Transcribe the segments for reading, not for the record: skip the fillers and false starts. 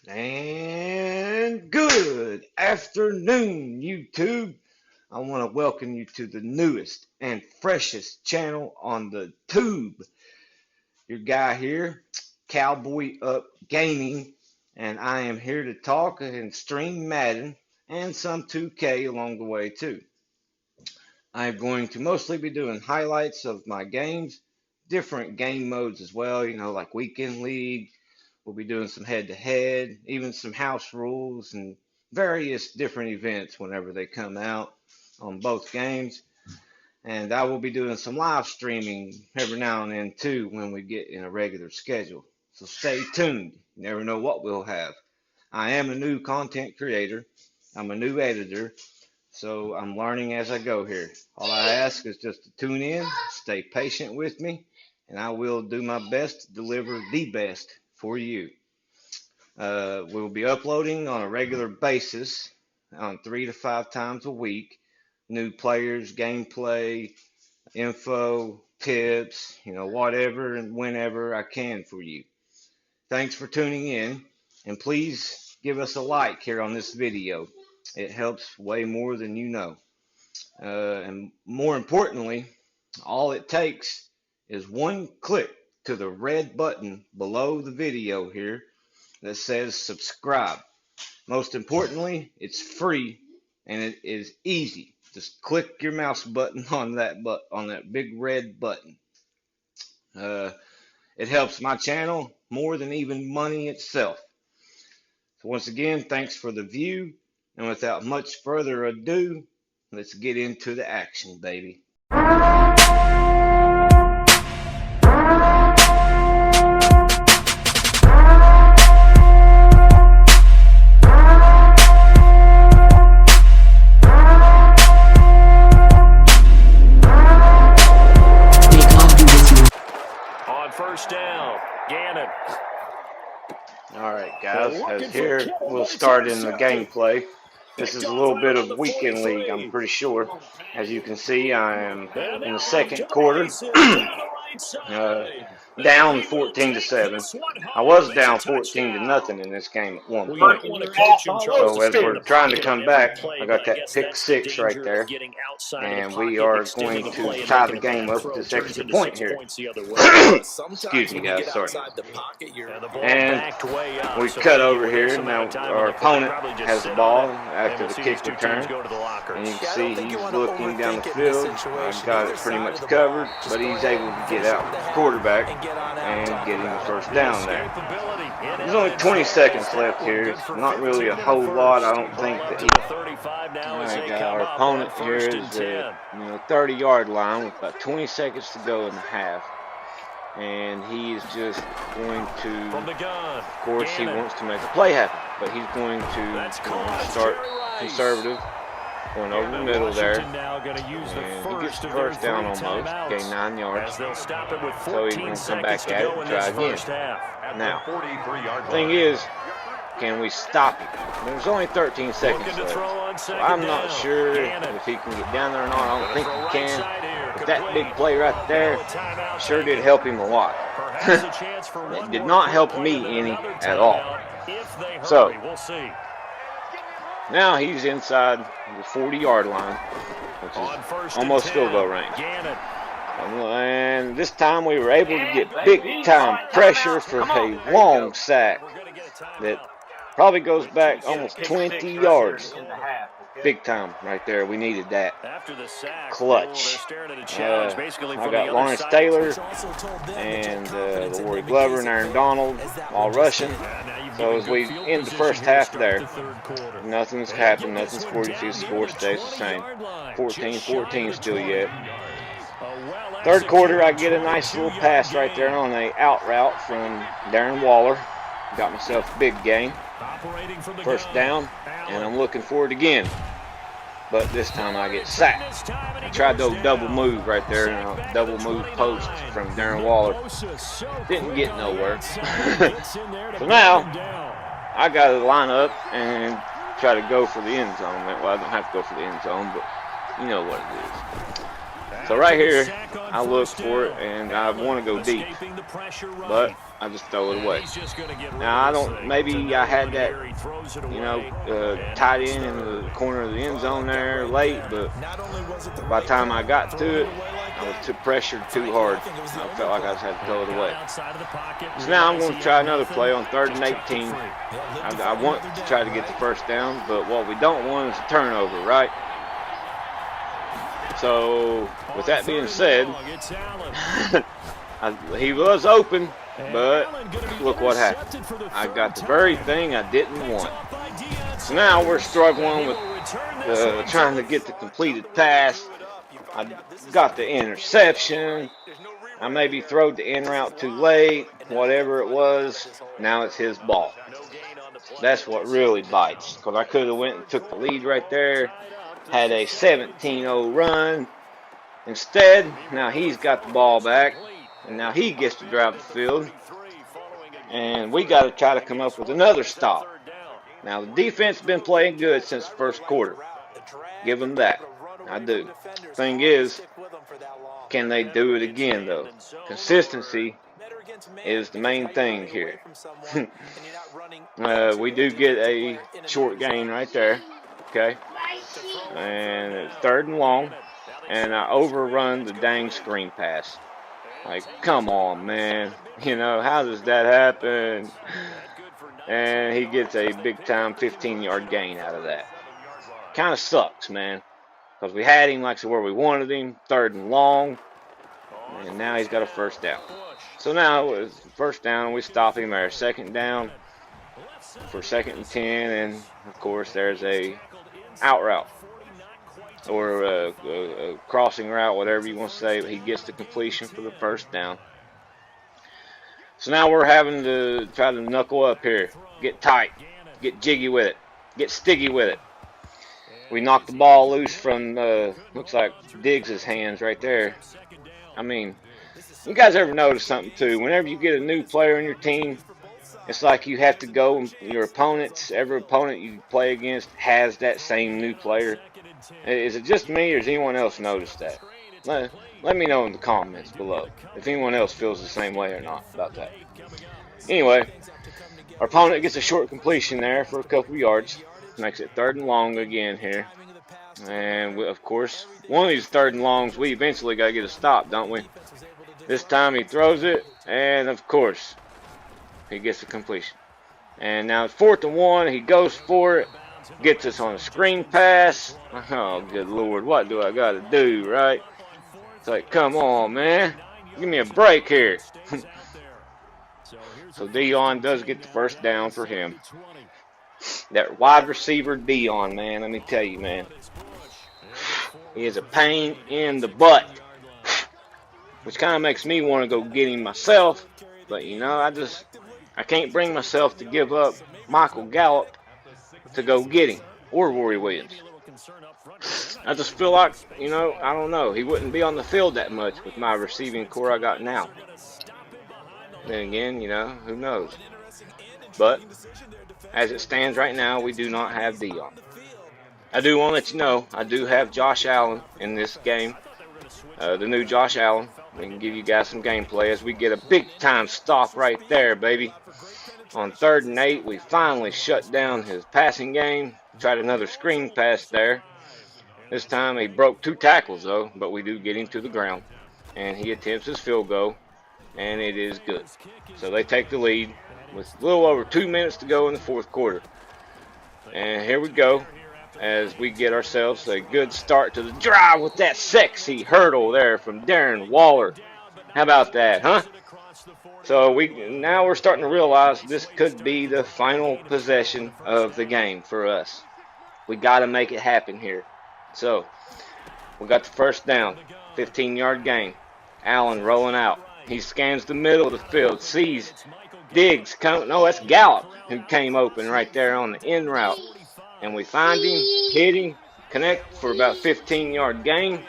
And good afternoon, YouTube. I want to welcome you to the newest and freshest channel on the tube. Your guy here, Cowboy UP Gaming, and I am here to talk and stream Madden and some 2K along the way too. I'm going to mostly be doing highlights of my games, different game modes as well, like Weekend League. We'll be doing some head-to-head, even some house rules, and various different events whenever they come out on both games. And I will be doing some live streaming every now and then too when we get in a regular schedule. So stay tuned. You never know what we'll have. I am a new content creator. I'm a new editor. So I'm learning as I go here. All I ask is just to tune in, stay patient with me, and I will do my best to deliver the best for you. We'll be uploading on a regular basis on 3 to 5 times a week. New players, gameplay, info, tips, whatever and whenever I can for you. Thanks for tuning in, and please give us a like here on this video. It helps way more than you know. And more importantly, all it takes is one click to the red button below the video here that says subscribe. Most importantly, it's free and it is easy. Just click your mouse button on that big red button. It helps my channel more than even money itself. So once again, thanks for the view, and without much further ado, let's get into the action, baby. First down, Gannon. All right, guys, as here we'll start in the gameplay. This is a little bit of Weekend League, I'm pretty sure. As you can see, I am in the second quarter, down 14-7. I was down 14-0 in this game at one point. So as we're trying to come back, I got that pick six right there, and we are going to tie the game up with this extra point here. Excuse me, guys, sorry. And we cut over here. Now our opponent has the ball after the kick return, and you can see he's looking down the field. I've got it pretty much covered, but he's able to get out with the quarterback and get him the first down there. There's only 20 seconds left here. It's not really a whole lot. I don't think that our opponent here is at 30-yard line with about 20 seconds to go in the half. And he is just going to, of course, he wants to make a play happen, but he's going to start conservative, going over the middle there, and he gets the first down almost, gain 9 yards, so he's going to come back at it and try again. Now, the thing is, can we stop him? There's only 13 seconds left, so I'm not sure if he can get down there or not. I don't think he can. But that big play right there sure did help him a lot. It did not help me any at all. So, now he's inside the 40-yard line, which is almost field goal range. And this time we were able to get big-time pressure for a long sack that probably goes back almost 20 yards. Big time right there. We needed that. Clutch. I got Lawrence Taylor and Lori Glover and Aaron Donald all rushing. So as we end the first half there, nothing's happened. Nothing's 42. Score stays the same. 14-14 still yet. Third quarter, I get a nice little pass right there on a out route from Darren Waller. Got myself a big gain. First down, and I'm looking for it again. But this time I get sacked. I tried to double move right there, double move post from Darren Waller. Didn't get nowhere. So now I got to line up and try to go for the end zone. Well, I don't have to go for the end zone, but you know what it is. So right here, I look for it, and I want to go deep. But I just throw it away. He's just going to get rid Now, I of this don't, thing. maybe I had that, tied in the corner of the end zone there late, but by the time I got to it, I was too pressured too hard. I felt like I just had to throw it away. So now I'm going to try another play on 3rd and 18. I want to try to get the first down, but what we don't want is a turnover, right? So, with that being said, he was open, but look what happened. I got the very thing I didn't want. So now we're struggling with trying to get the completed pass. I got the interception. I maybe throwed the in route too late. Whatever it was, now it's his ball. That's what really bites. Because I could have went and took the lead right there. Had a 17-0 run. Instead, now he's got the ball back. And now he gets to drive the field. And we got to try to come up with another stop. Now, the defense has been playing good since the first quarter. Give them that. I do. Thing is, can they do it again, though? Consistency is the main thing here. We do get a short gain right there. Okay. And it's 3rd and long. And I overrun the dang screen pass. Like, come on, man. You know, how does that happen? And he gets a big-time 15-yard gain out of that. Kind of sucks, man. Because we had him like where we wanted him, 3rd and long. And now he's got a first down. So now, it's first down, we stop him there. 2nd down for 2nd and 10. And, of course, there's a out route. Or a crossing route, whatever you want to say, but he gets the completion for the first down. So now we're having to try to knuckle up here, get tight, get jiggy with it, get sticky with it. We knocked the ball loose from, looks like Diggs' hands right there. I mean, you guys ever notice something too? Whenever you get a new player in your team, it's like you have to go, your opponents, every opponent you play against has that same new player. Is it just me, or does anyone else notice that? Let me know in the comments below if anyone else feels the same way or not about that. Anyway, our opponent gets a short completion there for a couple yards. Makes it 3rd and long again here. And, of course, one of these 3rd and longs, we eventually got to get a stop, don't we? This time he throws it, and, of course, he gets the completion. And now it's 4th and 1. He goes for it. Gets us on a screen pass. Oh, good Lord. What do I got to do, right? It's like, come on, man. Give me a break here. So Dion does get the first down for him. That wide receiver Dion, man, let me tell you, man. He is a pain in the butt. Which kind of makes me want to go get him myself. But, you know, I can't bring myself to give up Michael Gallup to go get him, or Rory Williams. I just feel like, you know, I don't know, he wouldn't be on the field that much with my receiving core I got now. Then again, you know, who knows. But, as it stands right now, we do not have Dion. I do want to let you know, I do have Josh Allen in this game. The new Josh Allen. We can give you guys some gameplay as we get a big-time stop right there, baby. On 3rd and 8, we finally shut down his passing game. Tried another screen pass there. This time he broke 2 tackles, though, but we do get him to the ground. And he attempts his field goal, and it is good. So they take the lead with a little over 2 minutes to go in the 4th quarter. And here we go as we get ourselves a good start to the drive with that sexy hurdle there from Darren Waller. How about that, huh? So now we're starting to realize this could be the final possession of the game for us. We got to make it happen here. So we got the first down, 15-yard gain. Allen rolling out. He scans the middle of the field, sees Diggs come. No, that's Gallup who came open right there on the end route. And we find him, hit him, connect for about 15-yard gain.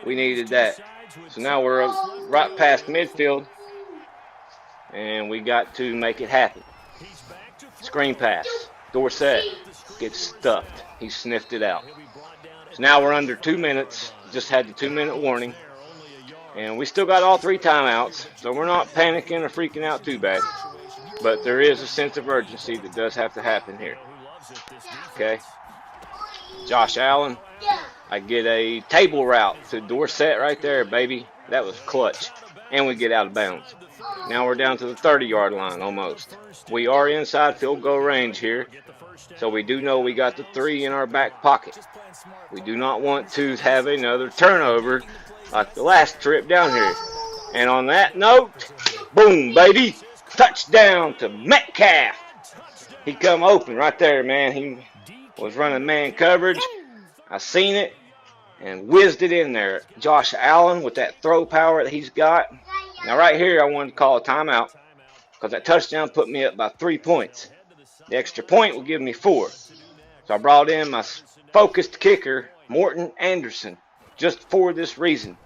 We needed that. So now we're right past midfield, and we got to make it happen. Screen pass. Dorsett gets stuffed. He sniffed it out. So now we're under 2 minutes. Just had the 2-minute warning. And we still got all 3 timeouts, so we're not panicking or freaking out too bad. But there is a sense of urgency that does have to happen here. Okay. Josh Allen, I get a table route to Dorsett right there, baby. That was clutch. And we get out of bounds. Now we're down to the 30-yard line almost. We are inside field goal range here. So we do know we got the 3 in our back pocket. We do not want to have another turnover like the last trip down here. And on that note, boom, baby. Touchdown to Metcalf. He come open right there, man. He was running man coverage. I seen it and whizzed it in there. Josh Allen with that throw power that he's got. Now right here I wanted to call a timeout because that touchdown put me up by 3 points. The extra point will give me 4. So I brought in my focused kicker, Morton Anderson, just for this reason,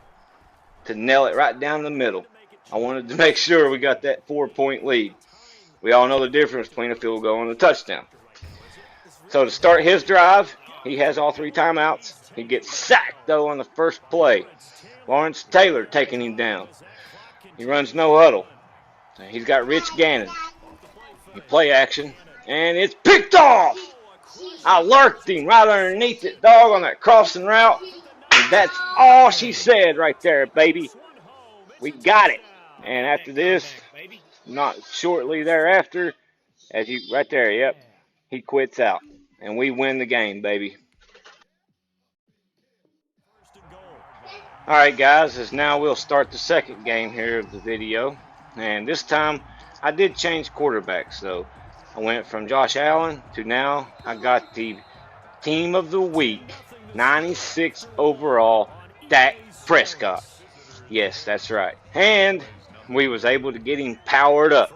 to nail it right down the middle. I wanted to make sure we got that 4-point lead. We all know the difference between a field goal and a touchdown. So to start his drive, he has all 3 timeouts. He gets sacked, though, on the first play. Lawrence Taylor taking him down. He runs no huddle. He's got Rich Gannon. He play action, and it's picked off. I lurked him right underneath it, dog, on that crossing route. And that's all she said right there, baby. We got it. And after this, not shortly thereafter, right there, yep, he quits out. And we win the game, baby. All right, guys, as now we'll start the second game here of the video. And this time, I did change quarterbacks, though. I went from Josh Allen to now I got the team of the week, 96 overall, Dak Prescott. Yes, that's right. And we was able to get him powered up.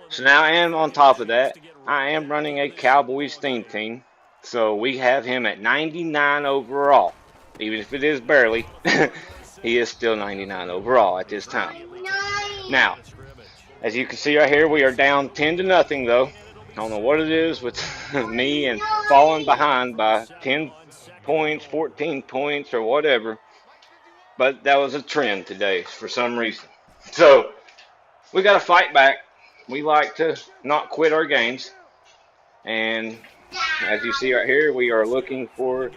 So now, and on top of that, I am running a Cowboys theme team. So we have him at 99 overall. Even if it is barely, he is still 99 overall at this time. Now, as you can see right here, we are down 10-0 though. I don't know what it is with me and falling behind by 10 points, 14 points, or whatever. But that was a trend today for some reason. So, we got to fight back. We like to not quit our games. And as you see right here, we are looking for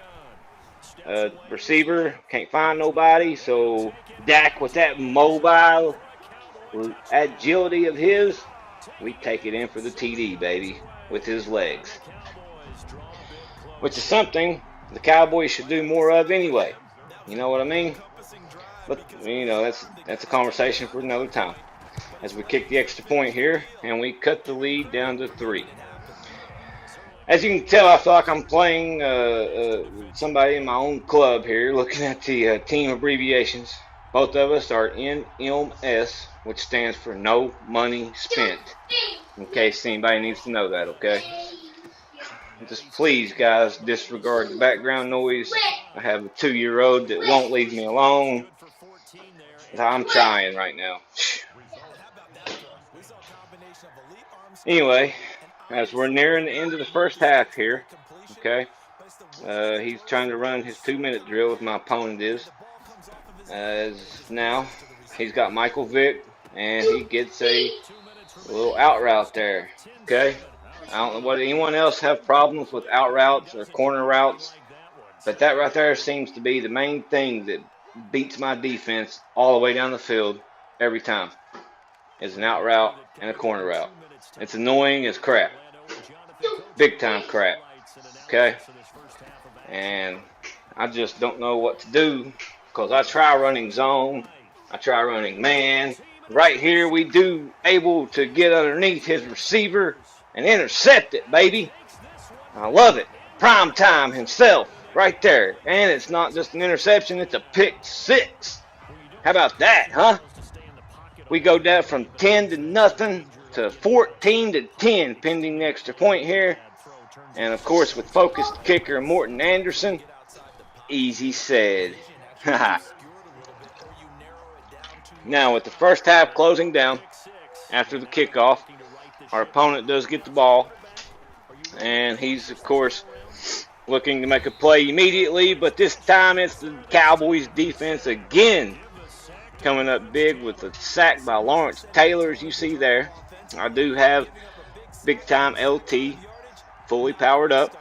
a receiver. Can't find nobody. So, Dak with that mobile agility of his, we take it in for the TD, baby, with his legs. Which is something the Cowboys should do more of anyway. You know what I mean? But, you know, that's a conversation for another time. As we kick the extra point here, and we cut the lead down to 3. As you can tell, I feel like I'm playing somebody in my own club here, looking at the team abbreviations. Both of us are NMS, which stands for No Money Spent, in case anybody needs to know that, okay? Just please, guys, disregard the background noise. I have a 2-year-old that won't leave me alone. I'm trying right now. Anyway, as we're nearing the end of the first half here, okay, he's trying to run his 2-minute drill, as my opponent is. As now, he's got Michael Vick, and he gets a little out route there, okay? I don't know what anyone else have problems with out routes or corner routes, but that right there seems to be the main thing that beats my defense all the way down the field every time, is an out route and a corner route. It's annoying as crap. Big time crap. Okay? And I just don't know what to do, because I try running zone. I try running man. Right here we do able to get underneath his receiver and intercept it, baby. I love it. Prime time himself right there. And it's not just an interception, it's a pick 6. How about that, huh? We go down from 10-0 to 14-10, pending the extra point here. And of course, with focused kicker Morton Anderson, easy said. Now, with the first half closing down after the kickoff, our opponent does get the ball, and he's, of course, looking to make a play immediately, but this time it's the Cowboys defense again coming up big with a sack by Lawrence Taylor, as you see there. I do have big time LT fully powered up.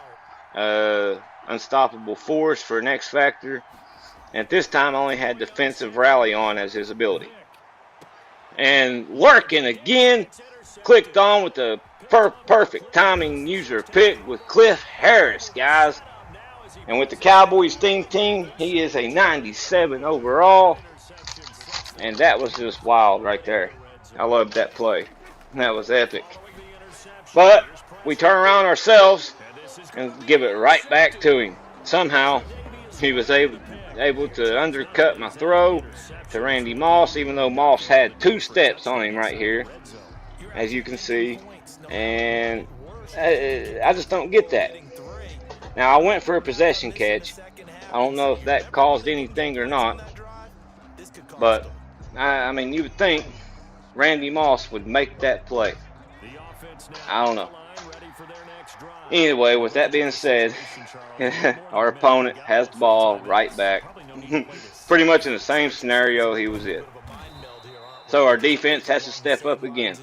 Unstoppable force for an X Factor. And at this time, I only had defensive rally on as his ability. And working again, clicked on with the perfect timing user pick with Cliff Harris, guys. And with the Cowboys team, he is a 97 overall. And that was just wild right there. I loved that play. That was epic. But we turn around ourselves and give it right back to him. Somehow, he was able to undercut my throw to Randy Moss, even though Moss had 2 steps on him right here, as you can see. And I just don't get that. Now, I went for a possession catch. I don't know if that caused anything or not. But, I mean, you would think Randy Moss would make that play. I don't know. Anyway, with that being said, our opponent has the ball right back. Pretty much in the same scenario he was in. So our defense has to step up again.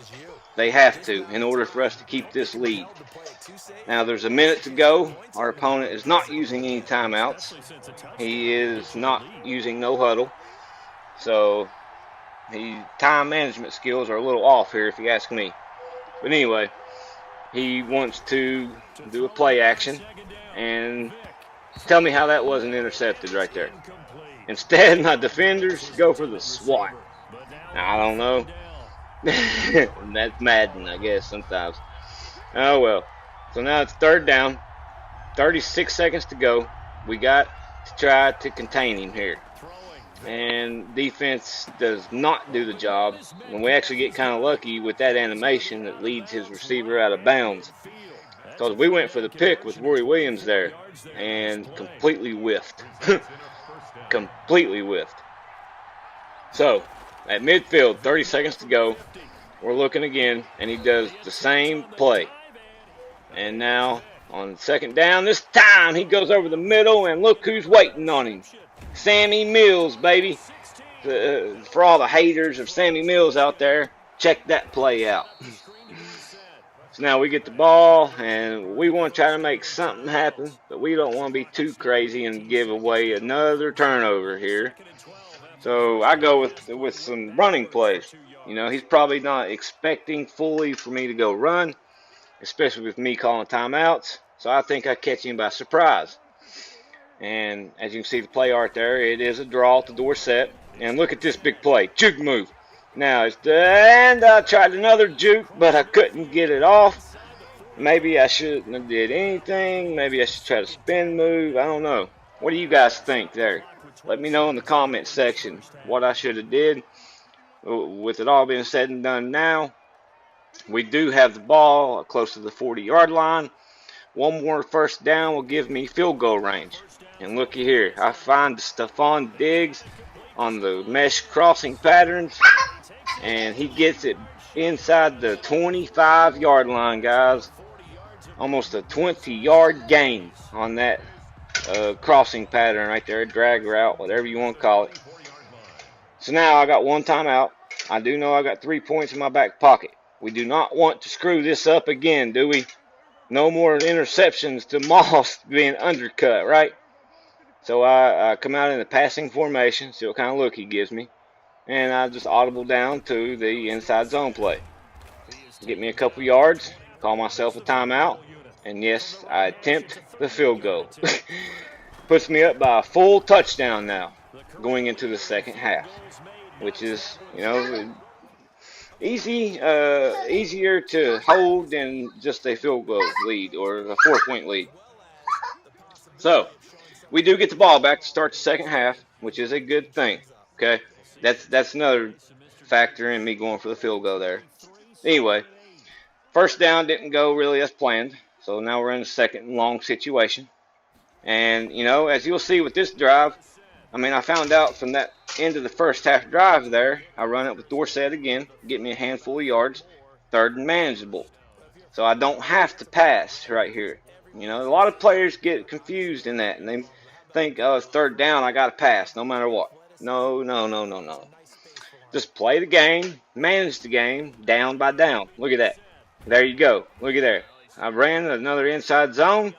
They have to in order for us to keep this lead. Now there's a minute to go. Our opponent is not using any timeouts. He is not using no huddle. So time management skills are a little off here if you ask me. But anyway, he wants to do a play action, and tell me how that wasn't intercepted right there. Instead, my defenders go for the swat. Now, I don't know. That's Madden, I guess, sometimes. Oh, well. So now it's 3rd down. 36 seconds to go. We got to try to contain him here. And defense does not do the job. And we actually get kind of lucky with that animation that leads his receiver out of bounds. Because we went for the pick with Rory Williams there and completely whiffed. Completely whiffed. So, at midfield, 30 seconds to go. We're looking again, and he does the same play. And now, on 2nd down, this time he goes over the middle, and look who's waiting on him. Sammy Mills, baby. For all the haters of Sammy Mills out there, check that play out. So now we get the ball, and we want to try to make something happen, but we don't want to be too crazy and give away another turnover here. So I go with some running plays. You know, he's probably not expecting fully for me to go run, especially with me calling timeouts. So I think I catch him by surprise. And as you can see the play art there, it is a draw to Dorsett. And look at this big play. Juke move. Now, and I tried another juke, but I couldn't get it off. Maybe I shouldn't have did anything. Maybe I should try to spin move. I don't know. What do you guys think there? Let me know in the comment section what I should have did. With it all being said and done now, we do have the ball close to the 40-yard line. One more 1st down will give me field goal range. And looky here, I find Stephon Diggs on the mesh crossing patterns, and he gets it inside the 25-yard line, guys. Almost a 20-yard gain on that crossing pattern right there, drag route, whatever you want to call it. So now I got 1 timeout. I do know I got 3 points in my back pocket. We do not want to screw this up again, do we? No more interceptions to Moss being undercut, right? So I come out in the passing formation, see what kind of look he gives me. And I just audible down to the inside zone play. Get me a couple yards, call myself a timeout, and yes, I attempt the field goal. Puts me up by a full touchdown now, going into the 2nd half, which is, you know, easier to hold than just a field goal lead or a 4-point lead. So, we do get the ball back to start the 2nd half, which is a good thing. Okay, that's another factor in me going for the field goal there. Anyway, 1st down didn't go really as planned, so now we're in a 2nd and long situation. And you know, as you'll see with this drive, I mean, I found out from that end of the 1st half drive there, I run it with Dorsett again, get me a handful of yards, 3rd and manageable. So I don't have to pass right here. You know, a lot of players get confused in that, and they think, oh, it's 3rd down, I got to pass no matter what. No. Just play the game, manage the game, down by down. Look at that. There you go. Look at there. I ran another inside zone.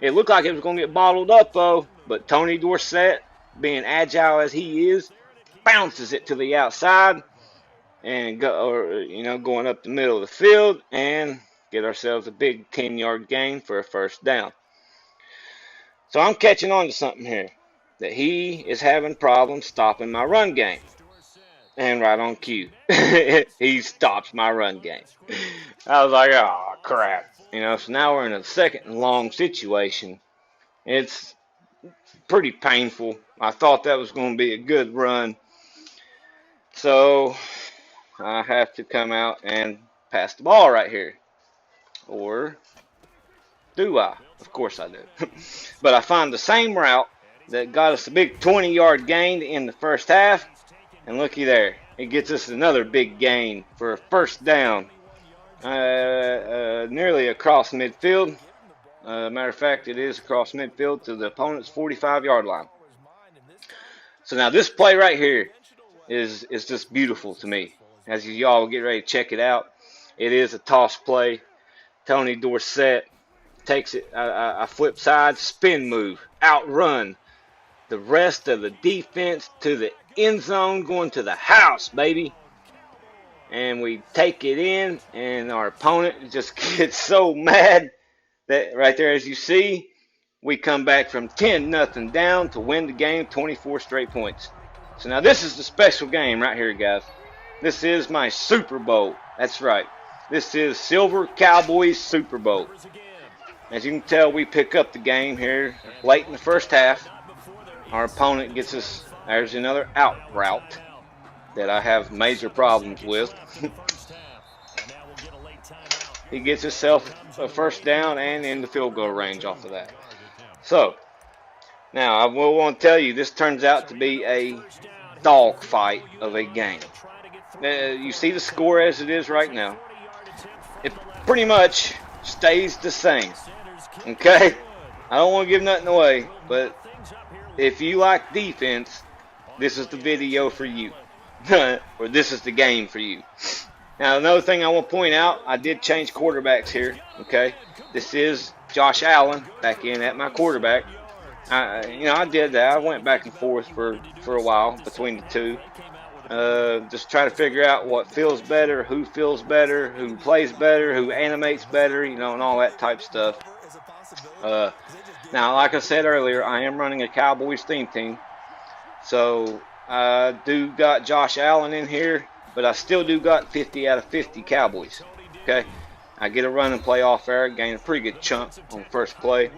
It looked like it was going to get bottled up, though. But Tony Dorsett, being agile as he is, bounces it to the outside and going up the middle of the field and get ourselves a big 10-yard gain for a first down. So I'm catching on to something here, that he is having problems stopping my run game. And right on cue, he stops my run game. I was like, oh, crap. So now we're in a second and long situation. It's pretty painful. I thought that was going to be a good run. So I have to come out and pass the ball right here. Or do I? Of course I do. But I find the same route that got us a big 20-yard gain in the first half. And looky there. It gets us another big gain for a first down. Nearly across midfield. Matter of fact, it is across midfield to the opponent's 45-yard line. So now this play right here is just beautiful to me. As y'all get ready to check it out, it is a toss play. Tony Dorsett takes it, I flip side, spin move, outrun the rest of the defense to the end zone, going to the house, baby. And we take it in, and our opponent just gets so mad that right there, as you see, we come back from 10-0 down to win the game, 24 straight points. So now this is the special game right here, guys. This is my Super Bowl. That's right. This is Silver Cowboys Super Bowl. As you can tell, we pick up the game here late in the first half. Our opponent gets us, there's another out route that I have major problems with. He gets himself a first down and in the field goal range off of that. So, now I will want to tell you, this turns out to be a dogfight of a game. You see the score as it is right now. It pretty much stays the same. Okay? I don't want to give nothing away, but if you like defense, this is the video for you. Or this is the game for you. Now, another thing I want to point out, I did change quarterbacks here. Okay? This is Josh Allen back in at my quarterback. I did that. I went back and forth for a while between the two. Just try to figure out what feels better, who feels better, who plays better, who animates better, and all that type stuff. Now, like I said earlier, I am running a Cowboys theme team. So, I do got Josh Allen in here, but I still do got 50 out of 50 Cowboys. Okay? I get a run and play off there, gain a pretty good chunk on the first play,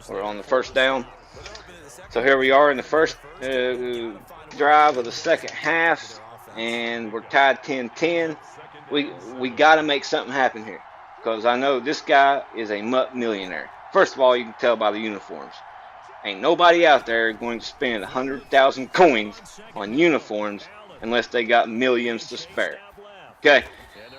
or on the first down. So here we are in the first drive of the second half, and we're tied 10-10. We got to make something happen here, because I know this guy is a mutt millionaire. First of all, you can tell by the uniforms. Ain't nobody out there going to spend 100,000 coins on uniforms unless they got millions to spare. Okay,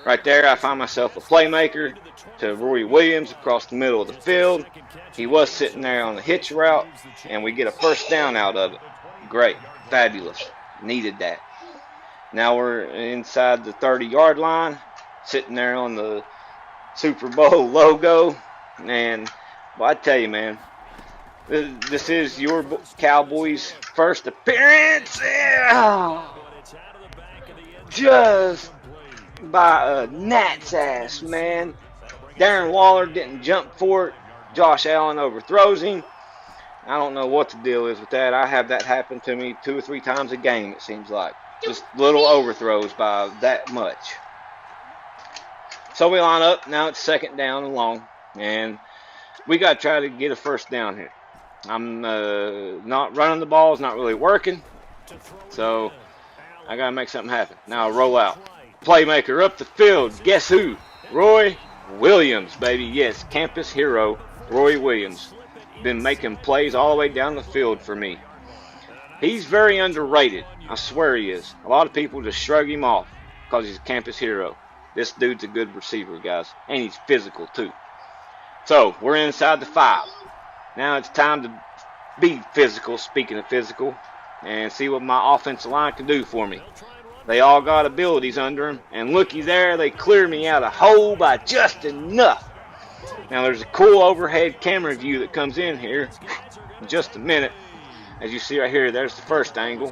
right there I find myself a playmaker to Roy Williams across the middle of the field. He was sitting there on the hitch route, and we get a first down out of it. Great, fabulous, needed that. Now we're inside the 30-yard line, sitting there on the Super Bowl logo, and I tell you, man, this is your Cowboys' first appearance. Just by a gnat's ass, man. Darren Waller didn't jump for it. Josh Allen overthrows him. I don't know what the deal is with that. I have that happen to me 2 or 3 times a game, it seems like. Just little overthrows by that much. So we line up. Now it's second down and long. And we got to try to get a first down here. I'm not running the ball. It's not really working. So I got to make something happen. Now I roll out. Playmaker up the field. Guess who? Roy Williams, baby. Yes, campus hero, Roy Williams. Been making plays all the way down the field for me. He's very underrated. I swear he is. A lot of people just shrug him off because he's a campus hero. This dude's a good receiver, guys. And he's physical, too. So, we're inside the 5. Now it's time to be physical, speaking of physical, and see what my offensive line can do for me. They all got abilities under them, and looky there, they cleared me out a hole by just enough. Now there's a cool overhead camera view that comes in here in just a minute. As you see right here, there's the first angle.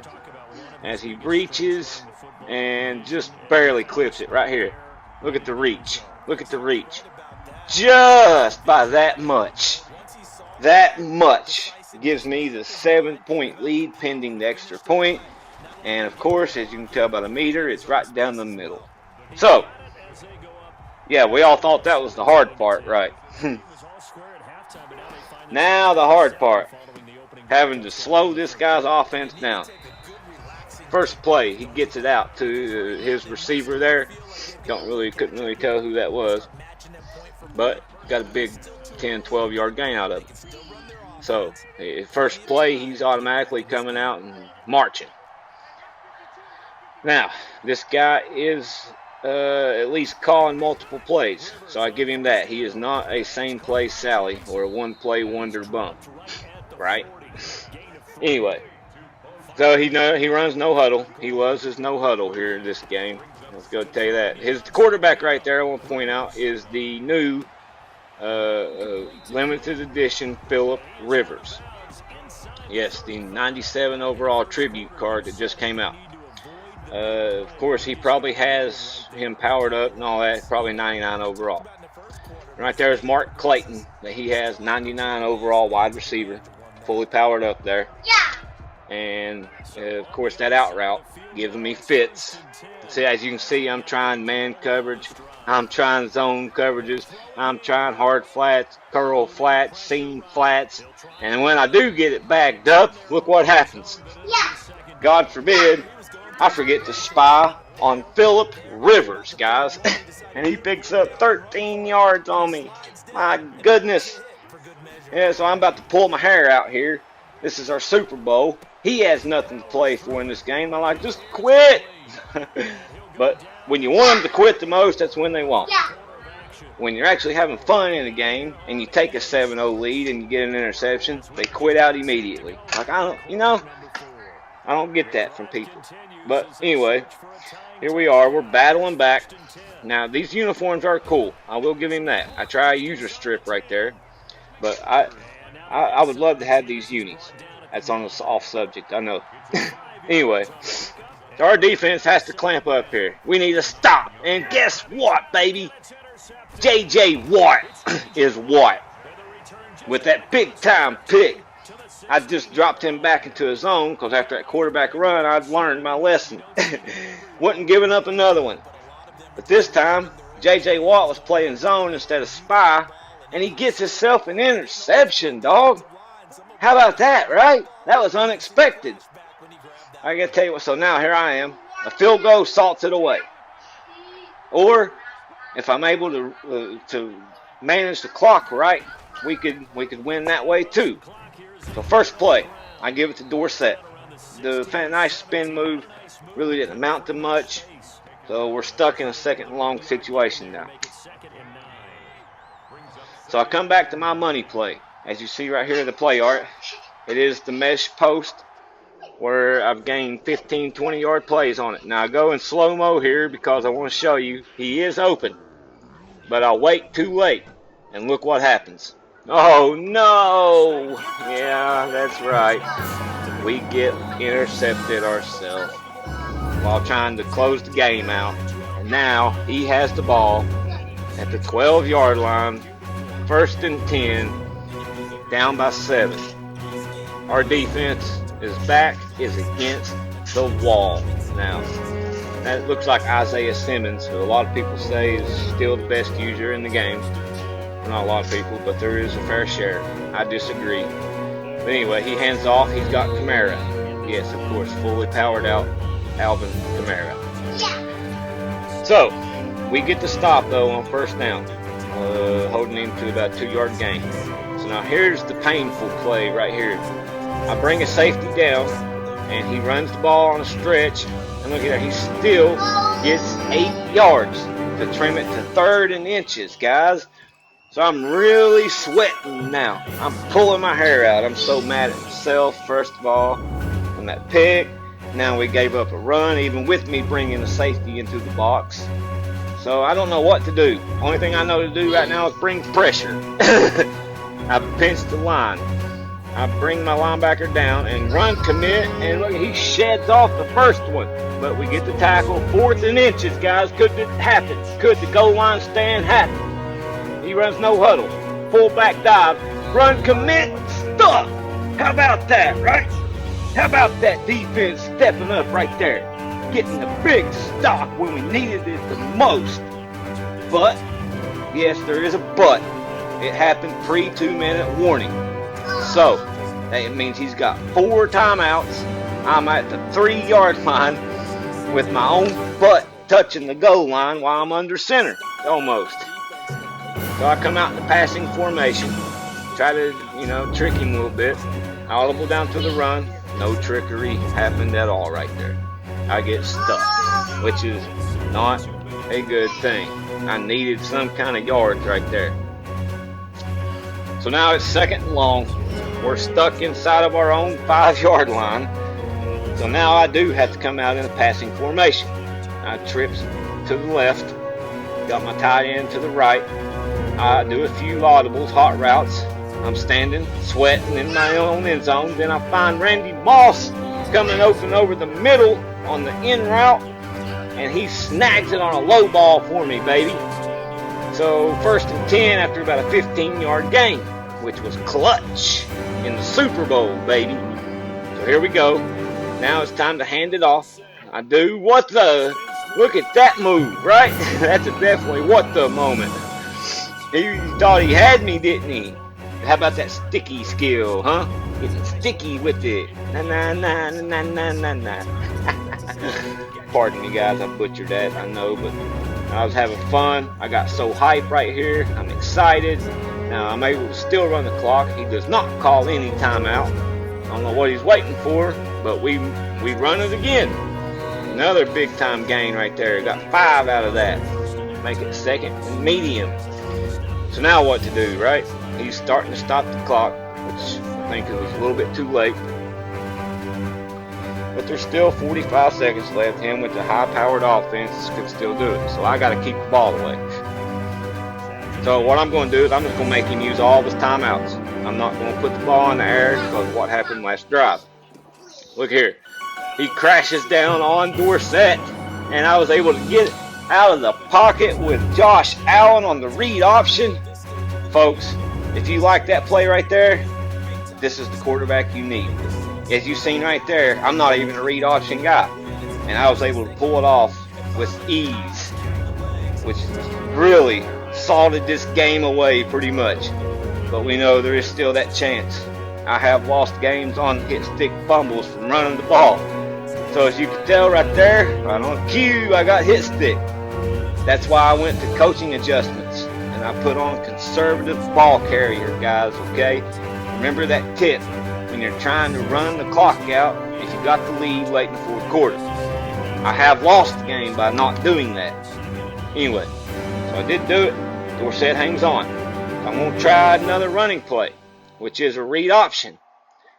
As he reaches and just barely clips it right here. Look at the reach. Look at the reach. Just by that much. That much gives me the 7-point lead pending the extra point. And of course, as you can tell by the meter, it's right down the middle. So, yeah, we all thought that was the hard part, right? Now the hard part. Having to slow this guy's offense down. First play, he gets it out to his receiver there. Couldn't really tell who that was. But got a big 10, 12 yard gain out of it. So, first play, he's automatically coming out and marching. Now, this guy is at least calling multiple plays, so I give him that. He is not a same play Sally or a one play wonder bump, right? Anyway, so he runs no huddle. He loves his no huddle here in this game. Let's go tell you that. His quarterback right there, I want to point out, is the new limited edition Phillip Rivers. Yes, the 97 overall tribute card that just came out. Of course, he probably has him powered up and all that, probably 99 overall. Right there is Mark Clayton, that he has 99 overall wide receiver, fully powered up there. Yeah. And, of course, that out route gives me fits. See, as you can see, I'm trying man coverage. I'm trying zone coverages. I'm trying hard flats, curl flats, seam flats. And when I do get it backed up, look what happens. Yeah. God forbid I forget to spy on Phillip Rivers, guys. And he picks up 13 yards on me. My goodness. Yeah, so I'm about to pull my hair out here. This is our Super Bowl. He has nothing to play for in this game. I'm like, just quit. But when you want them to quit the most, that's when they won't. Yeah. When you're actually having fun in a game and you take a 7-0 lead and you get an interception, they quit out immediately. Like, I don't get that from people. But anyway, here we are. We're battling back. Now, these uniforms are cool. I will give him that. I try a user strip right there. But I would love to have these unis. That's on the off subject, I know. Anyway, so our defense has to clamp up here. We need to stop. And guess what, baby? J.J. Watt is what? With that big-time pick. I just dropped him back into his zone because after that quarterback run, I'd learned my lesson. Wasn't giving up another one. But this time, J.J. Watt was playing zone instead of spy, and he gets himself an interception, dog. How about that, right? That was unexpected. I got to tell you what, so now here I am. A field goal salts it away. Or, if I'm able to manage the clock right, we could win that way too. So first play, I give it to Dorsett. The nice spin move really didn't amount to much. So we're stuck in a second and long situation now. So I come back to my money play. As you see right here in the play art, it is the mesh post where I've gained 15, 20-yard plays on it. Now I go in slow-mo here because I want to show you he is open. But I'll wait too late. And look what happens. Oh, no! Yeah, that's right. We get intercepted ourselves while trying to close the game out. And now he has the ball at the 12-yard line, 1st and 10, down by 7. Our defense is back, is against the wall. Now, that looks like Isaiah Simmons, who a lot of people say is still the best user in the game. Not a lot of people, but there is a fair share. I disagree. But anyway, he hands off. He's got Kamara. Yes, of course, fully powered out Alvin Kamara. Yeah. So, we get the stop, though, on 1st down, holding him to about 2-yard gain. So now here's the painful play right here. I bring a safety down, and he runs the ball on a stretch. And look at that, he still gets 8 yards to trim it to 3rd and inches, guys. So I'm really sweating now. I'm pulling my hair out. I'm so mad at myself, first of all, from that pick. Now we gave up a run, even with me bringing the safety into the box. So I don't know what to do. Only thing I know to do right now is bring pressure. I pinched the line. I bring my linebacker down and run commit, and look, he sheds off the first one. But we get the tackle, 4th and inches, guys. Could it happen? Could the goal line stand happen? He runs no huddle. Fullback dive, run commit, stuck. How about that, right? How about that defense stepping up right there? Getting the big stop when we needed it the most. But, yes, there is a but. It happened pre 2-minute warning. So, that means he's got 4 timeouts. I'm at the 3-yard line with my own butt touching the goal line while I'm under center, almost. So I come out in the passing formation, try to, trick him a little bit. Audible down to the run. No trickery happened at all right there. I get stuck, which is not a good thing. I needed some kind of yards right there. So now it's 2nd and long. We're stuck inside of our own 5-yard line. So now I do have to come out in a passing formation. I trips to the left, got my tight end to the right. I do a few audibles, hot routes. I'm standing, sweating in my own end zone. Then I find Randy Moss coming open over the middle on the in route, and he snags it on a low ball for me, baby. So 1st and 10 after about a 15-yard gain, which was clutch in the Super Bowl, baby. So here we go. Now it's time to hand it off. I do what the? Look at that move, right? That's a definitely what the moment. He thought he had me, didn't he? How about that sticky skill, huh? Getting sticky with it. Na na na na na na na. Pardon me, guys. I butchered that. I know, but I was having fun. I got so hyped right here. I'm excited. Now I'm able to still run the clock. He does not call any timeout. I don't know what he's waiting for, but we run it again. Another big time gain right there. Got 5 out of that. Make it 2nd and medium. So now what to do, right? He's starting to stop the clock, which I think it was a little bit too late. But there's still 45 seconds left. Him with the high-powered offense could still do it. So I got to keep the ball away. So what I'm going to do is I'm just going to make him use all of his timeouts. I'm not going to put the ball in the air because of what happened last drive. Look here. He crashes down on Dorsett, and I was able to get it out of the pocket with Josh Allen on the read option. Folks, if you like that play right there, this is the quarterback you need. As you've seen right there, I'm not even a read option guy, and I was able to pull it off with ease, which really salted this game away pretty much. But we know there is still that chance. I have lost games on hit stick fumbles from running the ball. So as you can tell right there, right on cue, I got hit stick. That's why I went to coaching adjustments, and I put on conservative ball carrier, guys, okay? Remember that tip when you're trying to run the clock out if you got the lead late in the 4th quarter. I have lost the game by not doing that. Anyway, so I did do it. Dorsett hangs on. I'm going to try another running play, which is a read option,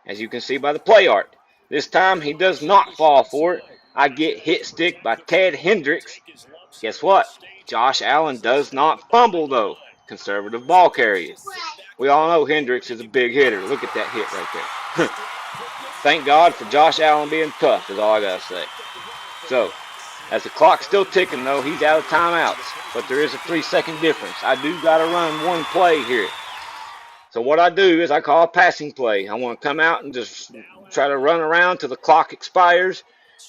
as you can see by the play art. This time he does not fall for it. I get hit stick by Ted Hendricks. Guess what? Josh Allen does not fumble, though. Conservative ball carrier. We all know Hendricks is a big hitter. Look at that hit right there. Thank God for Josh Allen being tough, is all I got to say. So, as the clock's still ticking, though, he's out of timeouts. But there is a 3-second difference. I do got to run one play here. So what I do is I call a passing play. I want to come out and just try to run around till the clock expires.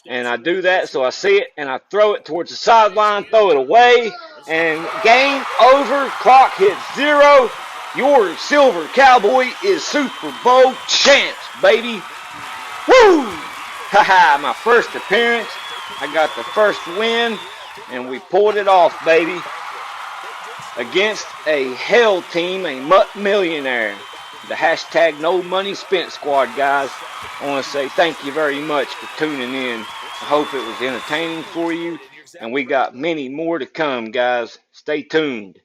And I do that, so I see it, and I throw it towards the sideline, throw it away, and game over. Clock hits 0. Your Silver Cowboy is Super Bowl champs, baby. Woo! Haha, my first appearance. I got the first win, and we pulled it off, baby. Against a hell team, a millionaire. The hashtag No Money Spent squad, guys. I want to say thank you very much for tuning in. I hope it was entertaining for you. And we got many more to come, guys. Stay tuned.